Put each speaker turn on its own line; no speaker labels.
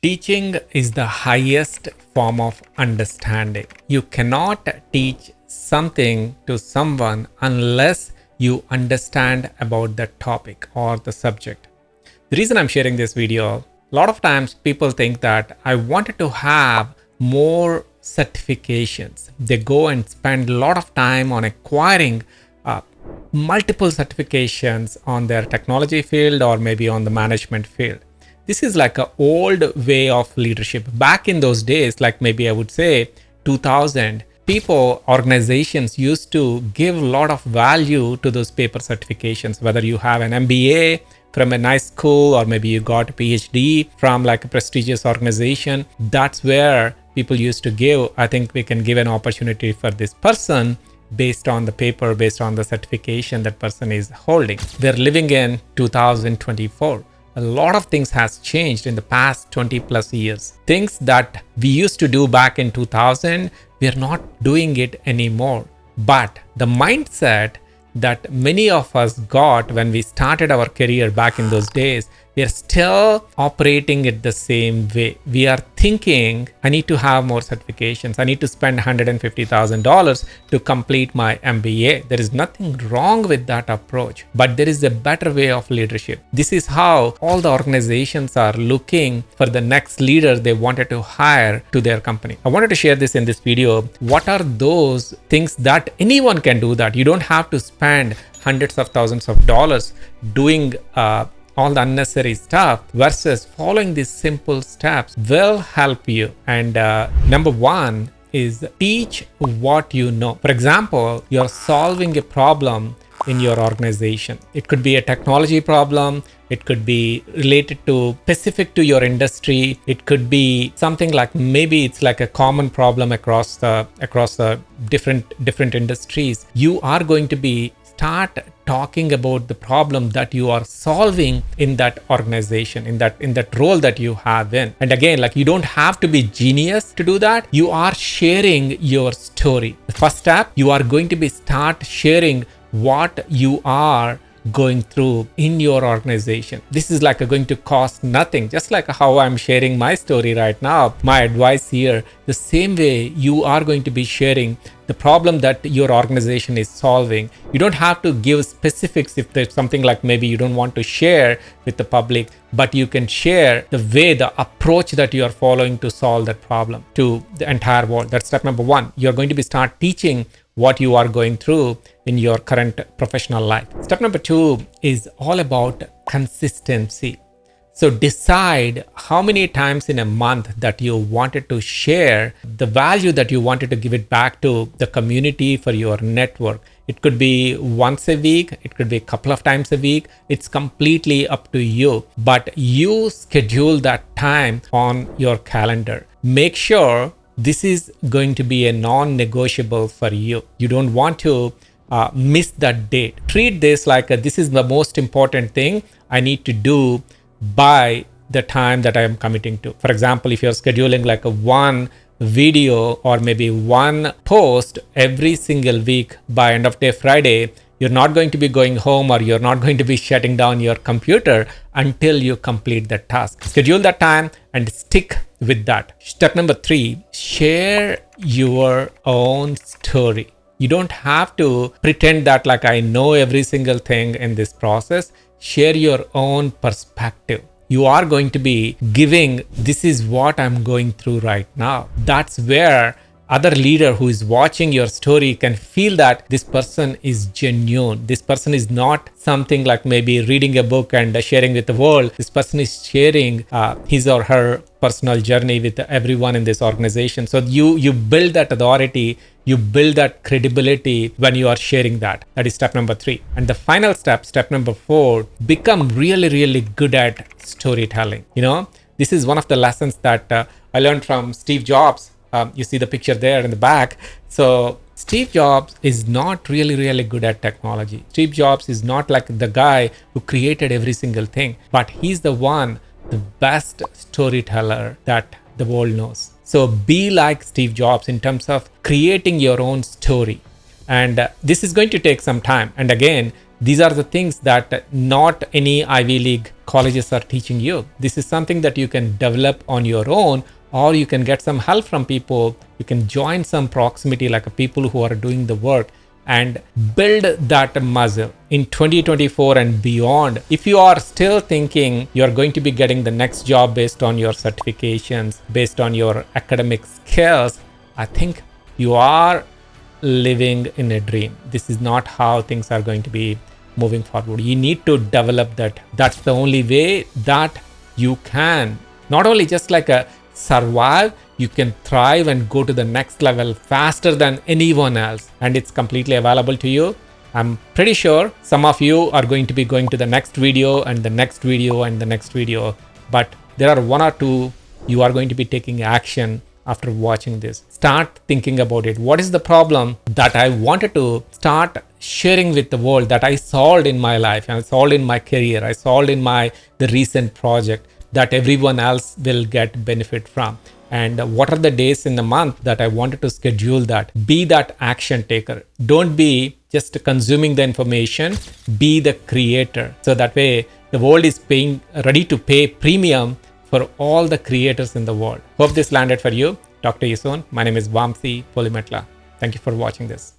Teaching is the highest form of understanding. You cannot teach something to someone unless you understand about the topic or the subject. The reason I'm sharing this video, a lot of times people think that I wanted to have more certifications. They go and spend a lot of time on acquiring multiple certifications on their technology field or maybe on the management field. This is like an old way of leadership. Back in those days, like maybe I would say 2000, organizations used to give a lot of value to those paper certifications, whether you have an MBA from a nice school or maybe you got a PhD from like a prestigious organization. That's where people used to give, I think we can give an opportunity for this person based on the paper, based on the certification that person is holding. We're living in 2024. A lot of things has changed in the past 20 plus years. Things that we used to do back in 2000, we are not doing it anymore. But the mindset that many of us got when we started our career back in those days, we are still operating it the same way. We are thinking, I need to have more certifications. I need to spend $150,000 to complete my MBA. There is nothing wrong with that approach, but there is a better way of leadership. This is how all the organizations are looking for the next leader they wanted to hire to their company. I wanted to share this in this video. What are those things that anyone can do that? You don't have to spend hundreds of thousands of dollars doing all the unnecessary stuff versus following these simple steps will help you. And number one is teach what you know. For example, you're solving a problem in your organization. It could be a technology problem. It could be related to specific to your industry. It could be something like maybe it's like a common problem across the different industries. You are going to start talking about the problem that you are solving in that organization, in that role that you have in. And again, like you don't have to be genius to do that. You are sharing your story. The first step, you are going to start sharing what you are going through in your organization. This is like going to cost nothing, just like how I'm sharing my story right now, my advice here. The same way you are going to be sharing the problem that your organization is solving. You don't have to give specifics if there's something like maybe you don't want to share with the public, but you can share the way, the approach that you are following to solve that problem to the entire world. That's step number one. You're going to start teaching what you are going through in your current professional life. Step number two is all about consistency. So decide how many times in a month that you wanted to share the value that you wanted to give it back to the community for your network. It could be once a week. It could be a couple of times a week. It's completely up to you, but you schedule that time on your calendar. Make sure this is going to be a non-negotiable for you. You don't want to miss that date. Treat this like this is the most important thing I need to do by the time that I am committing to. For example, if you're scheduling like one video or maybe one post every single week by end of day Friday, you're not going to be going home or you're not going to be shutting down your computer until you complete that task. Schedule that time and stick with that. Step number three, share your own story. You don't have to pretend that like I know every single thing in this process. Share your own perspective. You are going to be giving, this is what I'm going through right now. That's where other leader who is watching your story can feel that this person is genuine. This person is not something like maybe reading a book and sharing with the world. This person is sharing his or her personal journey with everyone in this organization. So you build that authority, you build that credibility when you are sharing that. That is step number three. And the final step, step number four, become really, really good at storytelling. This is one of the lessons that I learned from Steve Jobs. You see the picture there in the back. So Steve Jobs is not really good at technology. Steve Jobs is not like the guy who created every single thing, but he's the best storyteller that the world knows. So be like Steve Jobs in terms of creating your own story. And this is going to take some time. And again, These are the things that not any Ivy League colleges are teaching you. This is something that you can develop on your own, or you can get some help from people. You can join some proximity, like people who are doing the work, and build that muscle in 2024 and beyond. If you are still thinking you're going to be getting the next job based on your certifications, based on your academic skills, I think you are living in a dream. This is not how things are going to be moving forward. You need to develop that. That's the only way that you can not only just like a survive, you can thrive and go to the next level faster than anyone else. And it's completely available to you. I'm pretty sure some of you are going to be going to the next video and the next video and the next video, but there are one or two you are going to be taking action after watching this. Start thinking about it. What is the problem that I wanted to start sharing with the world, that I solved in my life, and I solved in my career, I solved in the recent project, that everyone else will get benefit from? And what are the days in the month that I wanted to schedule that? Be that action taker. Don't be just consuming the information, be the creator. So that way the world is ready to pay premium for all the creators in the world. Hope this landed for you. Talk to you soon. My name is Vamsi Polimetla. Thank you for watching this.